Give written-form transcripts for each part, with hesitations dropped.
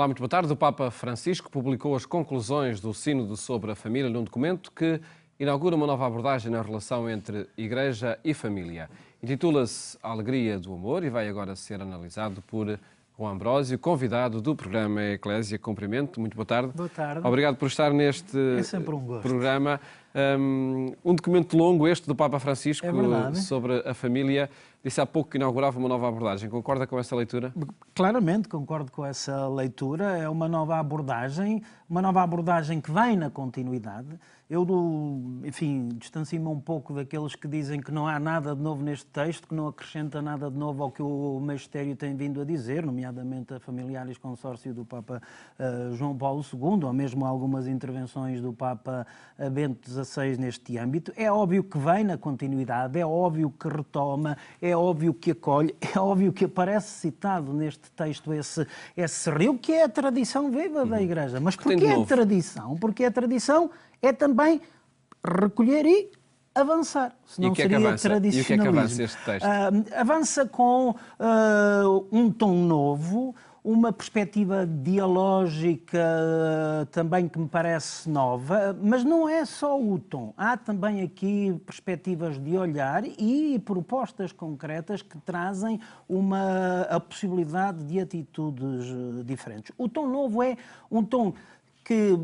Olá, muito boa tarde. O Papa Francisco publicou as conclusões do Sínodo sobre a Família num documento que inaugura uma nova abordagem na relação entre Igreja e Família. Intitula-se A Alegria do Amor e vai agora ser analisado por João Ambrósio, convidado do programa Eclésia. Cumprimento. Muito boa tarde. Boa tarde. Obrigado por estar neste programa. Um documento longo este do Papa Francisco sobre a família. Disse há pouco que inaugurava uma nova abordagem. Concorda com essa leitura? Claramente concordo com essa leitura. É uma nova abordagem que vem na continuidade. Eu, enfim, distancio-me um pouco daqueles que dizem que não há nada de novo neste texto, que não acrescenta nada de novo ao que o magistério tem vindo a dizer, nomeadamente a Familiaris Consórcio do Papa João Paulo II, ou mesmo algumas intervenções do Papa Bento XVI neste âmbito. É óbvio que vem na continuidade, é óbvio que retoma, é óbvio que acolhe, é óbvio que aparece citado neste texto esse rio que é a tradição viva da Igreja. Mas porquê é tradição? Porque a tradição é também recolher e avançar. Senão seria tradicionalismo. E o que é que avança este texto? Avança com um tom novo, uma perspectiva dialógica também que me parece nova, mas não é só o tom. Há também aqui perspectivas de olhar e propostas concretas que trazem a possibilidade de atitudes diferentes. O tom novo é um tom que,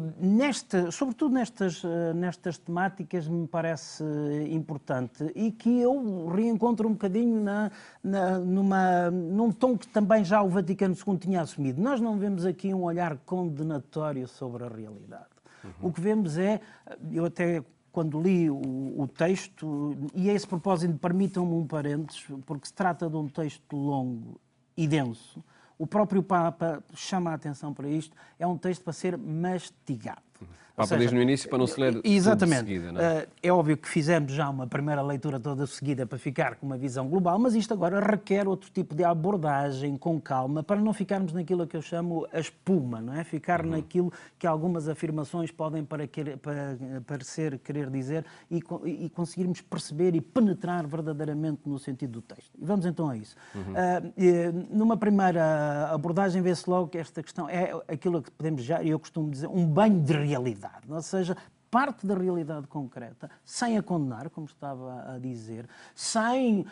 sobretudo nestas temáticas, me parece importante e que eu reencontro um bocadinho num tom que também já o Vaticano II tinha assumido. Nós não vemos aqui um olhar condenatório sobre a realidade. O que vemos eu até quando li o texto, e a esse propósito permitam-me um parênteses, porque se trata de um texto longo e denso. O próprio Papa chama a atenção para isto. É um texto para ser mastigado. O Papa diz no início para não se ler exatamente. Tudo de seguida, não é? É óbvio que fizemos já uma primeira leitura toda seguida para ficar com uma visão global, mas isto agora requer outro tipo de abordagem, com calma, para não ficarmos naquilo que eu chamo a espuma, não é? Ficar naquilo que algumas afirmações podem parecer querer dizer e conseguirmos perceber e penetrar verdadeiramente no sentido do texto. E vamos então a isso. Numa primeira abordagem vê-se logo que esta questão é aquilo que podemos já, eu costumo dizer, um banho de realidade. Ou seja, parte da realidade concreta, sem a condenar, como estava a dizer, sem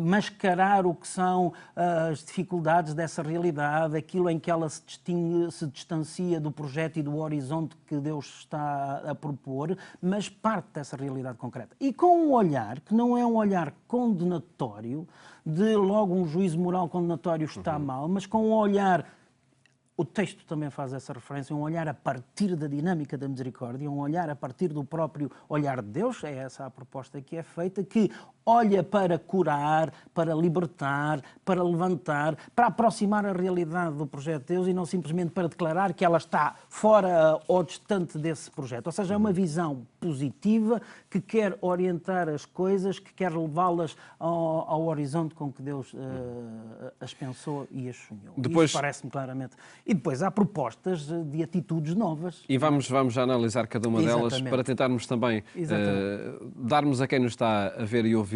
mascarar o que são as dificuldades dessa realidade, aquilo em que ela se distancia do projeto e do horizonte que Deus está a propor, mas parte dessa realidade concreta. E com um olhar que não é um olhar condenatório, de logo um juízo moral condenatório está mal, mas com um olhar. O texto também faz essa referência, um olhar a partir da dinâmica da misericórdia, um olhar a partir do próprio olhar de Deus, é essa a proposta que é feita, que olha para curar, para libertar, para levantar, para aproximar a realidade do projeto de Deus e não simplesmente para declarar que ela está fora ou distante desse projeto. Ou seja, é uma visão positiva que quer orientar as coisas, que quer levá-las ao horizonte com que Deus as pensou e as sonhou. Isso parece-me claramente. E depois há propostas de atitudes novas. E vamos já analisar cada uma delas para tentarmos também darmos a quem nos está a ver e ouvir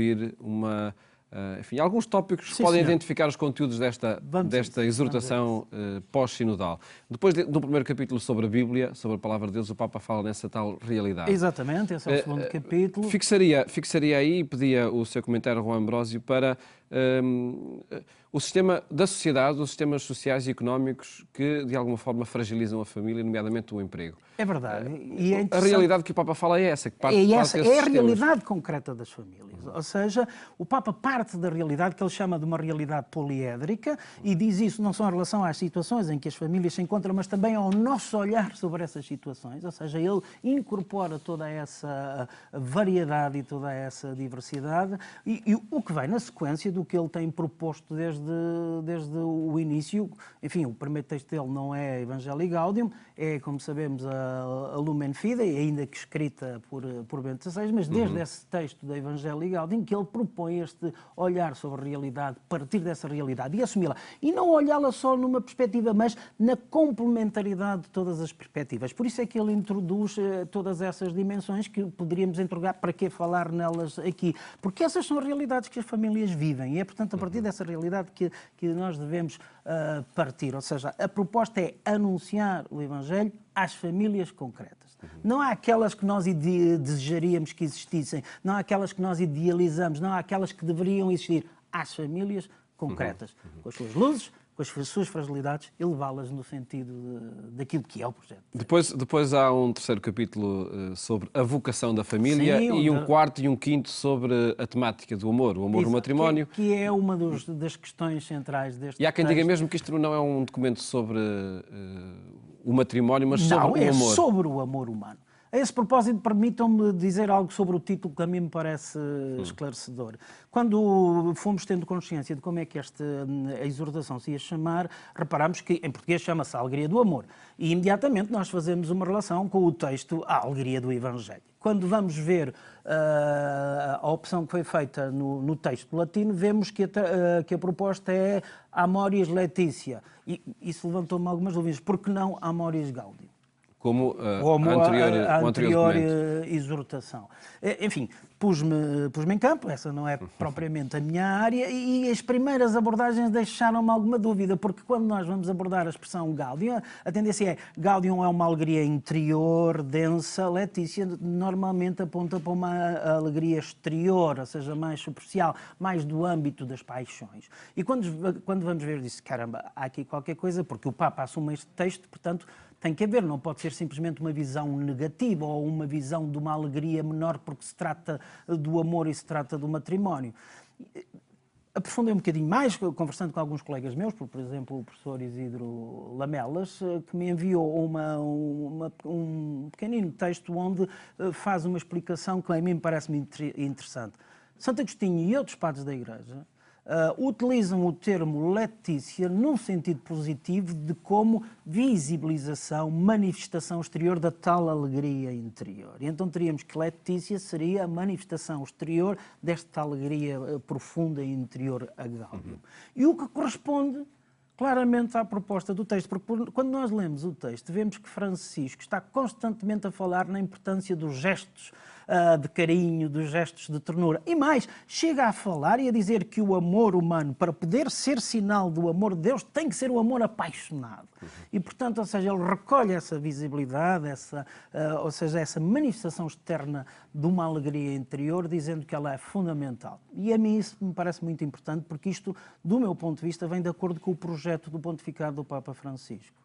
enfim, alguns tópicos que podem identificar os conteúdos desta exortação pós-sinodal. Depois do primeiro capítulo sobre a Bíblia, sobre a Palavra de Deus, o Papa fala nessa tal realidade. Exatamente, esse é o segundo capítulo. Fixaria aí e pedia o seu comentário, João Ambrósio, para o sistema da sociedade, os sistemas sociais e económicos que, de alguma forma, fragilizam a família, nomeadamente o emprego. É verdade. A realidade que o Papa fala é essa. É a realidade concreta das famílias. Ou seja, o Papa parte da realidade que ele chama de uma realidade poliédrica e diz isso não só em relação às situações em que as famílias se encontram, mas também ao nosso olhar sobre essas situações. Ou seja, ele incorpora toda essa variedade e toda essa diversidade e o que vai na sequência do que ele tem proposto desde o início. Enfim, o primeiro texto dele não é Evangelii Gaudium, é, como sabemos, a Lumen Fidei, ainda que escrita por Bento XVI, mas desde esse texto da Evangelii Gaudium que ele propõe este olhar sobre a realidade, partir dessa realidade e assumi-la. E não olhá-la só numa perspectiva, mas na complementaridade de todas as perspectivas. Por isso é que ele introduz todas essas dimensões que poderíamos interrogar para que falar nelas aqui. Porque essas são as realidades que as famílias vivem. também. E é, portanto, a partir dessa realidade que nós devemos partir. Ou seja, a proposta é anunciar o Evangelho às famílias concretas. Não há aquelas que nós desejaríamos que existissem, não há aquelas que nós idealizamos, não há aquelas que deveriam existir. Às famílias concretas, com as suas luzes, com as suas fragilidades, e levá-las no sentido daquilo que é o projeto. Depois há um terceiro capítulo sobre a vocação da família. Sim, e um quarto e um quinto sobre a temática do amor, o amor no matrimónio. Que é uma das questões centrais deste texto. E há quem diga mesmo que isto não é um documento sobre o matrimónio, mas sobre o amor. Não, é sobre o amor humano. A esse propósito, permitam-me dizer algo sobre o título que a mim me parece esclarecedor. Quando fomos tendo consciência de como é que esta exortação se ia chamar, reparámos que em português chama-se a Alegria do Amor. E imediatamente nós fazemos uma relação com o texto A Alegria do Evangelho. Quando vamos ver a opção que foi feita no texto latino, vemos que a proposta é Amoris Laetitia. E isso levantou-me algumas dúvidas. Por que não Amoris Gaudium? Como a anterior exortação. Enfim, pus-me em campo, essa não é propriamente a minha área, e as primeiras abordagens deixaram-me alguma dúvida, porque quando nós vamos abordar a expressão Gaudium, a tendência é Gaudium é uma alegria interior, densa, Letícia normalmente aponta para uma alegria exterior, ou seja, mais superficial, mais do âmbito das paixões. E quando vamos ver disso, caramba, há aqui qualquer coisa, porque o Papa assume este texto, portanto, tem que haver, não pode ser simplesmente uma visão negativa ou uma visão de uma alegria menor porque se trata do amor e se trata do matrimónio. Aprofundei um bocadinho mais, conversando com alguns colegas meus, por exemplo, o professor Isidro Lamelas, que me enviou um pequenino texto onde faz uma explicação que a mim parece-me interessante. Santo Agostinho e outros padres da Igreja utilizam o termo Letícia num sentido positivo de como visibilização, manifestação exterior da tal alegria interior. E então teríamos que Letícia seria a manifestação exterior desta alegria profunda e interior a Gaudium. E o que corresponde claramente à proposta do texto, porque quando nós lemos o texto, vemos que Francisco está constantemente a falar na importância dos gestos de carinho, dos gestos de ternura. E mais, chega a falar e a dizer que o amor humano, para poder ser sinal do amor de Deus, tem que ser o amor apaixonado. E, portanto, ou seja, ele recolhe essa visibilidade, ou seja, essa manifestação externa de uma alegria interior, dizendo que ela é fundamental. E a mim isso me parece muito importante, porque isto, do meu ponto de vista, vem de acordo com o projeto do pontificado do Papa Francisco.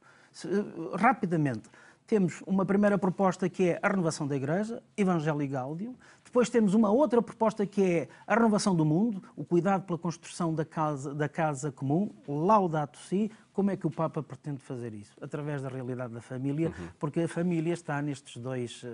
Rapidamente, temos uma primeira proposta que é a renovação da Igreja, Evangelii Gaudium. Depois temos uma outra proposta que é a renovação do mundo, o cuidado pela construção da casa comum, Laudato Si. Como é que o Papa pretende fazer isso? Através da realidade da família, porque a família está nestes dois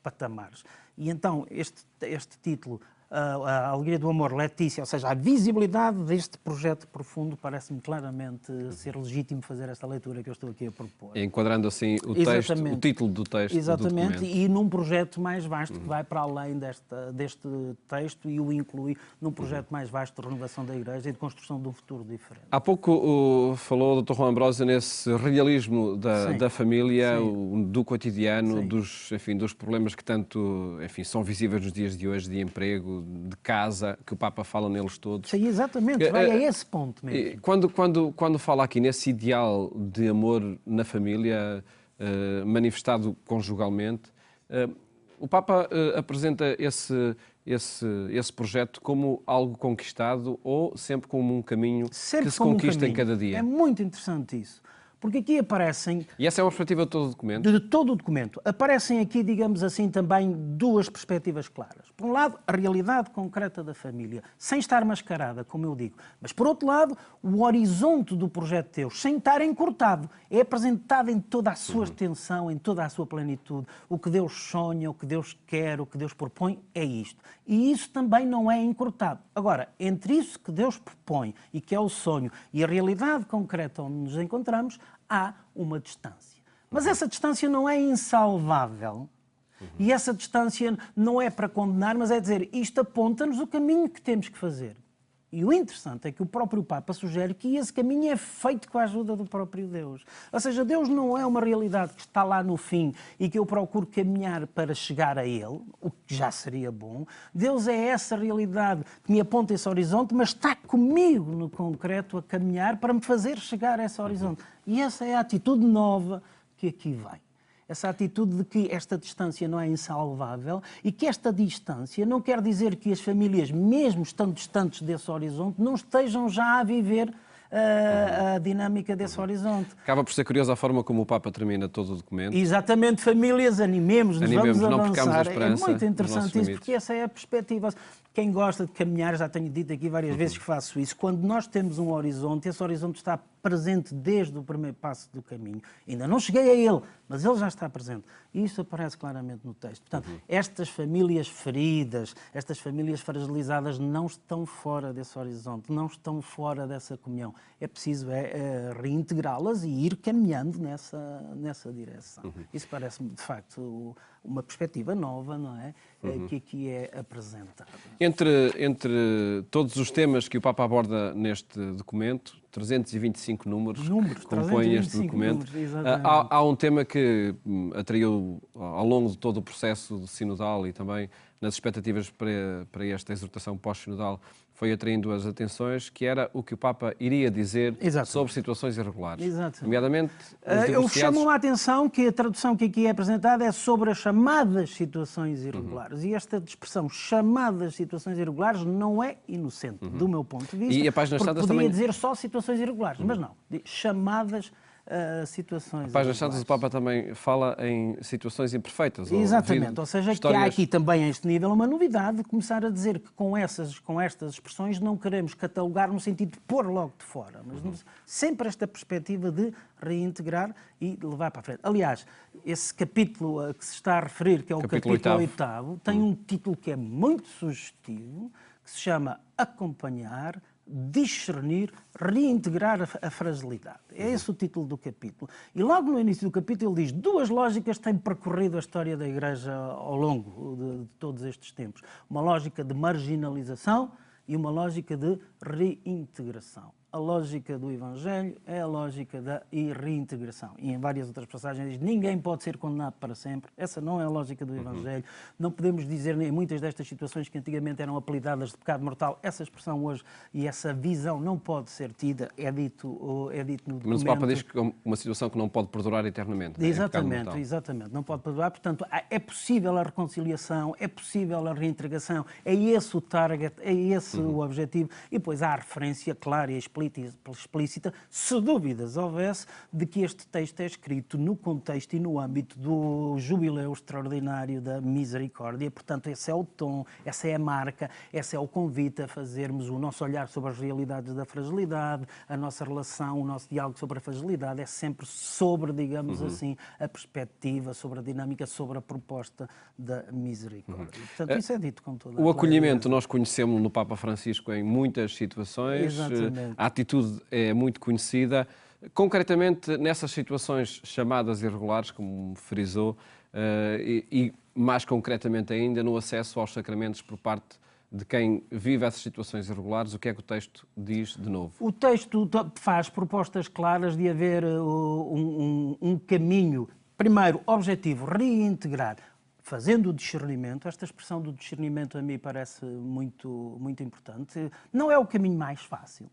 patamares. E então este título, a Alegria do Amor, Letícia, ou seja, a visibilidade deste projeto profundo, parece-me claramente ser legítimo fazer esta leitura que eu estou aqui a propor. Enquadrando assim o título do texto. Exatamente, e num projeto mais vasto que vai para além deste texto e o inclui num projeto mais vasto de renovação da Igreja e de construção de um futuro diferente. Há pouco falou o Dr. Juan Ambrósio nesse realismo da família, do cotidiano, dos problemas que tanto são visíveis nos dias de hoje, de emprego, de casa, que o Papa fala neles todos. Sim, exatamente, vai a esse ponto mesmo. Quando fala aqui nesse ideal de amor na família, manifestado conjugalmente, o Papa apresenta esse projeto como algo conquistado ou sempre como um caminho que se conquista em cada dia? É muito interessante isso. Porque aqui aparecem... E essa é uma perspectiva de todo o documento? De todo o documento. Aparecem aqui, digamos assim, também duas perspectivas claras. Por um lado, a realidade concreta da família, sem estar mascarada, como eu digo. Mas, por outro lado, o horizonte do projeto de Deus, sem estar encurtado. É apresentado em toda a sua extensão, em toda a sua plenitude. O que Deus sonha, o que Deus quer, o que Deus propõe, é isto. E isso também não é encurtado. Agora, entre isso que Deus propõe e que é o sonho e a realidade concreta onde nos encontramos, há uma distância. Mas essa distância não é insalvável. E essa distância não é para condenar, mas é dizer, isto aponta-nos o caminho que temos que fazer. E o interessante é que o próprio Papa sugere que esse caminho é feito com a ajuda do próprio Deus. Ou seja, Deus não é uma realidade que está lá no fim e que eu procuro caminhar para chegar a Ele, o que já seria bom. Deus é essa realidade que me aponta esse horizonte, mas está comigo no concreto a caminhar para me fazer chegar a esse horizonte. E essa é a atitude nova que aqui vem. Essa atitude de que esta distância não é insalvável e que esta distância não quer dizer que as famílias, mesmo estando distantes desse horizonte, não estejam já a viver a dinâmica desse horizonte. Acaba por ser curiosa a forma como o Papa termina todo o documento. Exatamente, famílias, animemos-nos, vamos não avançar. percamos a esperança. É muito interessante isso, porque essa é a perspectiva. Quem gosta de caminhar, já tenho dito aqui várias vezes que faço isso, quando nós temos um horizonte, esse horizonte está presente desde o primeiro passo do caminho. Ainda não cheguei a ele, mas ele já está presente. E isso aparece claramente no texto. Portanto, estas famílias feridas, estas famílias fragilizadas não estão fora desse horizonte, não estão fora dessa comunhão. É preciso reintegrá-las e ir caminhando nessa direção. Isso parece-me, de facto, uma perspectiva nova, não é? Que aqui é apresentada. Entre todos os temas que o Papa aborda neste documento, 325 números compõem este documento, há um tema que atraiu ao longo de todo o processo sinodal e também nas expectativas para esta exortação pós-sinodal, foi atraindo as atenções, que era o que o Papa iria dizer sobre situações irregulares. Exato. Nomeadamente, eu chamo a atenção que a tradução que aqui é apresentada é sobre as chamadas situações irregulares. E esta expressão, chamadas situações irregulares, não é inocente, do meu ponto de vista. E a página porque podia também dizer só situações irregulares, mas não. Chamadas situações. A página Santos do Papa também fala em situações imperfeitas. Exatamente, ou seja, que há aqui também a este nível uma novidade de começar a dizer que com estas expressões não queremos catalogar no sentido de pôr logo de fora, mas sempre esta perspectiva de reintegrar e levar para a frente. Aliás, esse capítulo a que se está a referir, que é o capítulo 8º, tem um título que é muito sugestivo, que se chama Acompanhar, discernir, reintegrar a fragilidade. É esse o título do capítulo. E logo no início do capítulo ele diz: duas lógicas têm percorrido a história da Igreja ao longo de todos estes tempos. Uma lógica de marginalização e uma lógica de reintegração. A lógica do Evangelho é a lógica da reintegração. E em várias outras passagens diz: ninguém pode ser condenado para sempre. Essa não é a lógica do Evangelho. Não podemos dizer em muitas destas situações que antigamente eram apelidadas de pecado mortal, essa expressão hoje e essa visão não pode ser tida, é dito no documento. Mas o Papa diz que é uma situação que não pode perdurar eternamente. Exatamente, exatamente. Não pode perdurar. Portanto, é possível a reconciliação, é possível a reintegração, é esse o target, é esse o objetivo. E depois há a referência clara e explícita, se dúvidas houvesse, de que este texto é escrito no contexto e no âmbito do jubileu extraordinário da misericórdia. Portanto, esse é o tom, essa é a marca, esse é o convite a fazermos o nosso olhar sobre as realidades da fragilidade, a nossa relação, o nosso diálogo sobre a fragilidade é sempre sobre, digamos assim, a perspectiva, sobre a dinâmica, sobre a proposta da misericórdia. Portanto, isso é dito com toda a O acolhimento nós conhecemos no Papa Francisco em muitas situações. Exatamente. A atitude é muito conhecida. Concretamente, nessas situações chamadas irregulares, como frisou, e mais concretamente ainda no acesso aos sacramentos por parte de quem vive essas situações irregulares, o que é que o texto diz de novo? O texto faz propostas claras de haver um caminho, primeiro, objetivo, reintegrar, fazendo o discernimento. Esta expressão do discernimento a mim parece muito, muito importante. Não é o caminho mais fácil.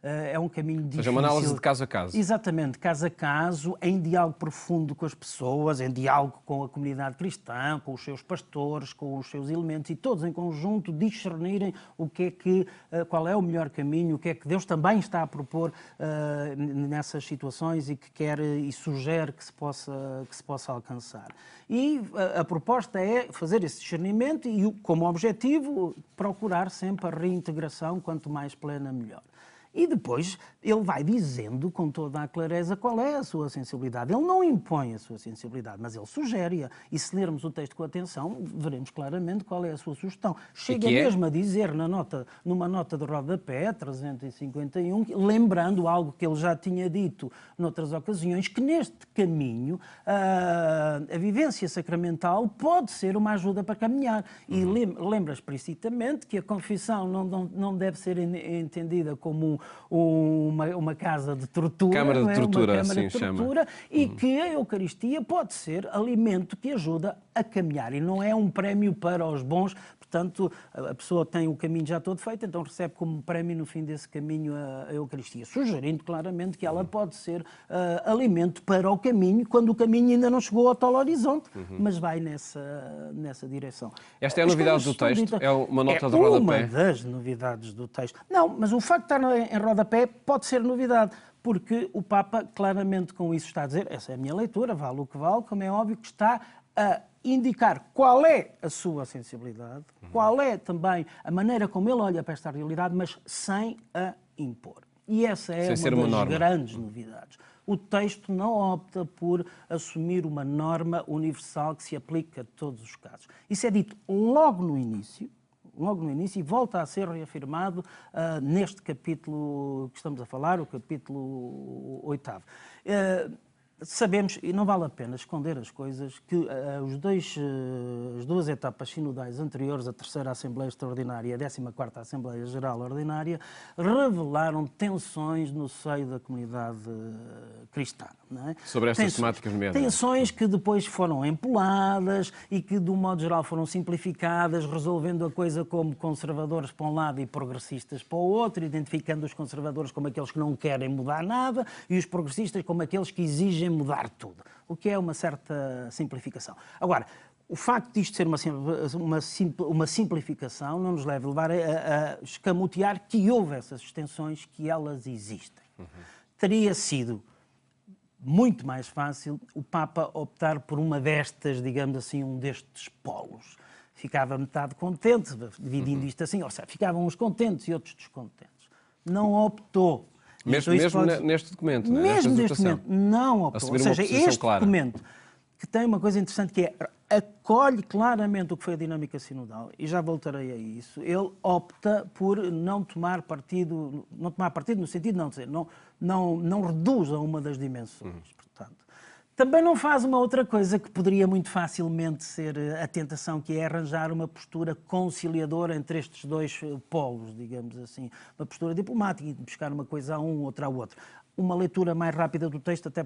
É um caminho difícil. Ou seja, uma análise de caso a caso. Exatamente, caso a caso, em diálogo profundo com as pessoas, em diálogo com a comunidade cristã, com os seus pastores, com os seus elementos e todos em conjunto discernirem qual é o melhor caminho, o que é que Deus também está a propor nessas situações e que quer e sugere que se possa alcançar. E a proposta é fazer esse discernimento e, como objetivo, procurar sempre a reintegração, quanto mais plena, melhor. E depois ele vai dizendo com toda a clareza qual é a sua sensibilidade. Ele não impõe a sua sensibilidade, mas ele sugere-a. E se lermos o texto com atenção, veremos claramente qual é a sua sugestão. Chega mesmo a dizer numa nota de rodapé, 351, lembrando algo que ele já tinha dito noutras ocasiões, que neste caminho a vivência sacramental pode ser uma ajuda para caminhar. E lembra explicitamente que a confissão não deve ser entendida como uma casa de tortura, Câmara de tortura, uma câmara assim de tortura, e que a Eucaristia pode ser alimento que ajuda a caminhar. E não é um prémio para os bons, portanto, a pessoa tem o caminho já todo feito, então recebe como prémio no fim desse caminho a Eucaristia, sugerindo claramente que ela pode ser alimento para o caminho, quando o caminho ainda não chegou ao tal horizonte, mas vai nessa direção. Esta é a novidade do texto? É uma nota de rodapé? É uma das novidades do texto. Não, mas o facto de estar em rodapé pode ser novidade, porque o Papa claramente com isso está a dizer, essa é a minha leitura, vale o que vale, como é óbvio que está a indicar qual é a sua sensibilidade, qual é também a maneira como ele olha para esta realidade, mas sem a impor. E essa é uma das grandes novidades. O texto não opta por assumir uma norma universal que se aplica a todos os casos. Isso é dito logo no início, e volta a ser reafirmado neste capítulo que estamos a falar, o capítulo 8º. Sabemos, e não vale a pena esconder as coisas, que as duas etapas sinodais anteriores, a terceira Assembleia Extraordinária e a 14ª Assembleia Geral Ordinária, revelaram tensões no seio da comunidade cristã. Não é? Sobre estas temáticas mesmo. Tensões que depois foram empoladas e que, de um modo geral, foram simplificadas, resolvendo a coisa como conservadores para um lado e progressistas para o outro, identificando os conservadores como aqueles que não querem mudar nada e os progressistas como aqueles que exigem mudar tudo, o que é uma certa simplificação. Agora, o facto disto ser uma simplificação não nos deve levar a escamotear que houve essas tensões, que elas existem. Teria sido muito mais fácil o Papa optar por uma destas, digamos assim, um destes polos. Ficava metade contente, dividindo isto assim, ou seja, ficavam uns contentes e outros descontentes. Não optou. Mesmo neste documento, mesmo neste documento, não optou. Ou seja, este documento, que tem uma coisa interessante que é, acolhe claramente o que foi a dinâmica sinodal, e já voltarei a isso, ele opta por não tomar partido no sentido de não dizer, não reduz a uma das dimensões, portanto. Também não faz uma outra coisa que poderia muito facilmente ser a tentação, que é arranjar uma postura conciliadora entre estes dois polos, digamos assim. Uma postura diplomática, de buscar uma coisa a um, outra a outro. Uma leitura mais rápida do texto até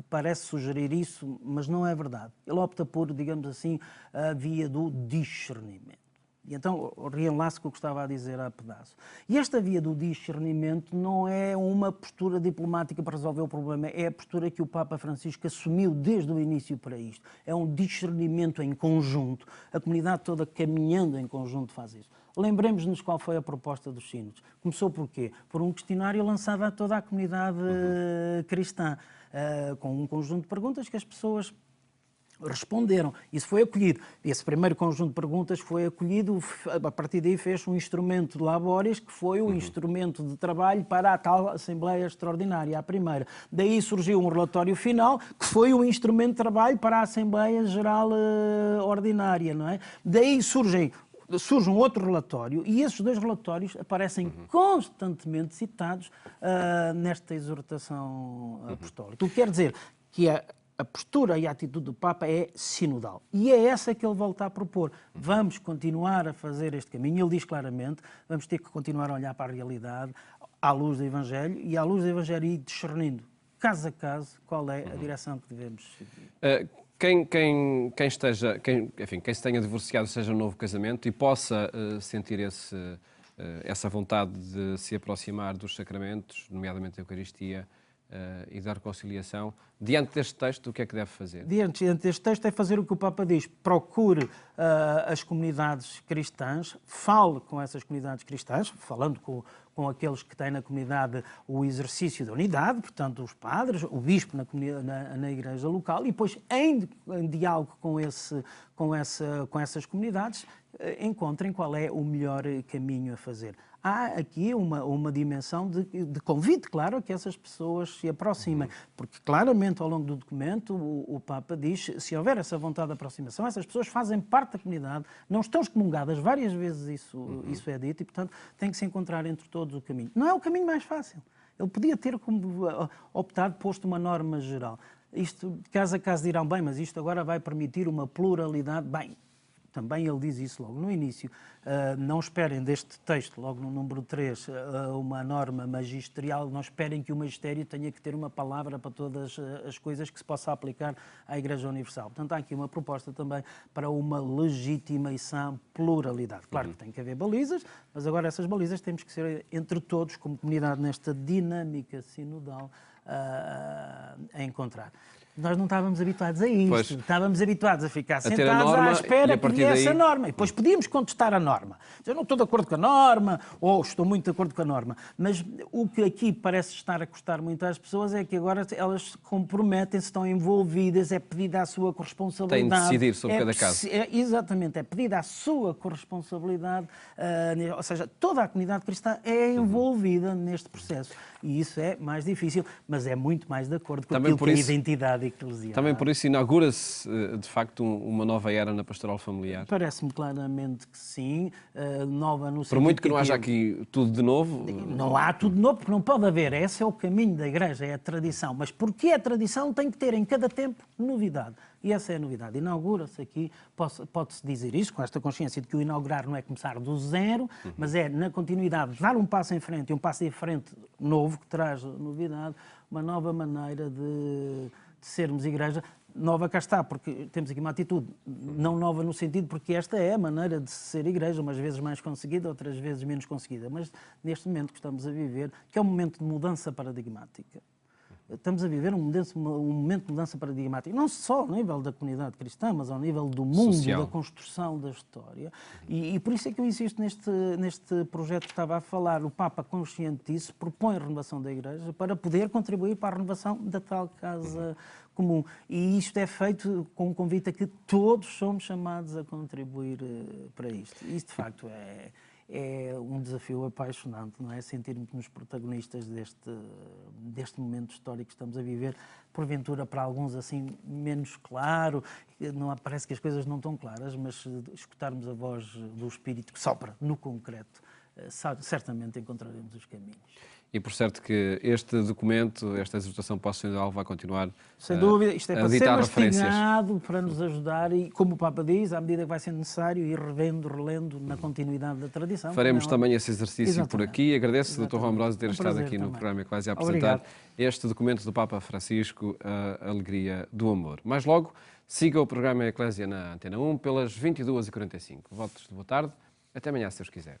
parece sugerir isso, mas não é verdade. Ele opta por, digamos assim, a via do discernimento. E então reenlaço o que eu estava a dizer há pedaço. E esta via do discernimento não é uma postura diplomática para resolver o problema, é a postura que o Papa Francisco assumiu desde o início para isto. É um discernimento em conjunto. A comunidade toda caminhando em conjunto faz isso. Lembremos-nos qual foi a proposta dos sínodos. Começou por quê? Por um questionário lançado a toda a comunidade cristã, com um conjunto de perguntas que as pessoas responderam. Isso foi acolhido. Esse primeiro conjunto de perguntas foi acolhido, a partir daí fez um instrumento de labores, que foi o instrumento de trabalho para a tal Assembleia Extraordinária, a primeira. Daí surgiu um relatório final, que foi o instrumento de trabalho para a Assembleia Geral Ordinária, não é? Daí surge um outro relatório, e esses dois relatórios aparecem constantemente citados nesta exortação apostólica. O que quer dizer que a postura e a atitude do Papa é sinodal. E é essa que ele volta a propor. Vamos continuar a fazer este caminho. Ele diz claramente, vamos ter que continuar a olhar para a realidade à luz do Evangelho, e à luz do Evangelho ir discernindo, caso a caso, qual é a direção que devemos seguir. Quem se tenha divorciado, seja um novo casamento e possa sentir essa vontade de se aproximar dos sacramentos, nomeadamente a Eucaristia, e da reconciliação, diante deste texto, o que é que deve fazer? Diante deste texto é fazer o que o Papa diz. Procure as comunidades cristãs, fale com essas comunidades cristãs, falando com aqueles que têm na comunidade o exercício da unidade, portanto, os padres, o bispo na igreja local, e depois, em diálogo com essas comunidades, encontrem qual é o melhor caminho a fazer. Há aqui uma dimensão de convite, claro, a que essas pessoas se aproximem, porque claramente ao longo do documento o Papa diz, se houver essa vontade de aproximação, essas pessoas fazem parte da comunidade, não estão excomungadas, várias vezes isso é dito, e portanto tem que se encontrar entre todos o caminho. Não é o caminho mais fácil. Ele podia ter optado, posto uma norma geral. Isto, caso a caso dirão, bem, mas isto agora vai permitir uma pluralidade. Bem, também ele diz isso logo no início. Não esperem deste texto, logo no número 3, uma norma magisterial. Não esperem que o magistério tenha que ter uma palavra para todas as coisas que se possa aplicar à Igreja Universal. Portanto, há aqui uma proposta também para uma legítima e sã pluralidade. Claro que tem que haver balizas, mas agora essas balizas temos que ser entre todos, como comunidade, nesta dinâmica sinodal, a encontrar. Nós não estávamos habituados a isto, pois, estávamos habituados a ficar sentados à espera que viesse a norma. E depois podíamos contestar a norma. Eu não estou de acordo com a norma, ou estou muito de acordo com a norma. Mas o que aqui parece estar a custar muito às pessoas é que agora elas se comprometem-se, estão envolvidas, é pedida a sua corresponsabilidade. Têm de decidir sobre cada caso. Exatamente, é pedida a sua corresponsabilidade, ou seja, toda a comunidade cristã é envolvida neste processo. E isso é mais difícil, mas é muito mais de acordo com aquilo que é a identidade eclesial. Também por isso inaugura-se, de facto, uma nova era na pastoral familiar? Parece-me claramente que sim. Nova no Por muito que não haja aqui tudo de novo? Não há tudo de novo, porque não pode haver. Esse é o caminho da Igreja, é a tradição. Mas porque é tradição, tem que ter em cada tempo novidade. E essa é a novidade. Inaugura-se aqui, pode-se dizer isso, com esta consciência de que o inaugurar não é começar do zero, mas é, na continuidade, dar um passo em frente, e um passo em frente novo, que traz novidade, uma nova maneira de sermos Igreja. Nova cá está, porque temos aqui uma atitude não nova no sentido, porque esta é a maneira de ser Igreja, umas vezes mais conseguida, outras vezes menos conseguida. Mas neste momento que estamos a viver, que é um momento de mudança paradigmática. Estamos a viver um momento de mudança paradigmática, não só ao nível da comunidade cristã, mas ao nível do mundo, social, da construção da história. E por isso é que eu insisto neste projeto que estava a falar. O Papa, consciente disso, propõe a renovação da Igreja para poder contribuir para a renovação da tal casa comum. E isto é feito com um convite a que todos somos chamados a contribuir para isto. Isto, de facto, é um desafio apaixonante, não é? Sentirmos-nos protagonistas deste momento histórico que estamos a viver, porventura para alguns assim menos claro, não, parece que as coisas não estão claras, mas se escutarmos a voz do Espírito que sopra no concreto, certamente encontraremos os caminhos. E por certo que este documento, esta exortação pós-sinodal vai continuar sem dúvida, isto é para ser mastigado, para nos ajudar e, como o Papa diz, à medida que vai sendo necessário, ir revendo, relendo na continuidade da tradição. Faremos também esse exercício por aqui. Agradeço, Dr. João Ambrosio, ter estado aqui no programa Eclésia a apresentar este documento do Papa Francisco, a Alegria do Amor. Mais logo, siga o programa Eclésia na Antena 1 pelas 22h45. Votos de boa tarde. Até amanhã, se Deus quiser.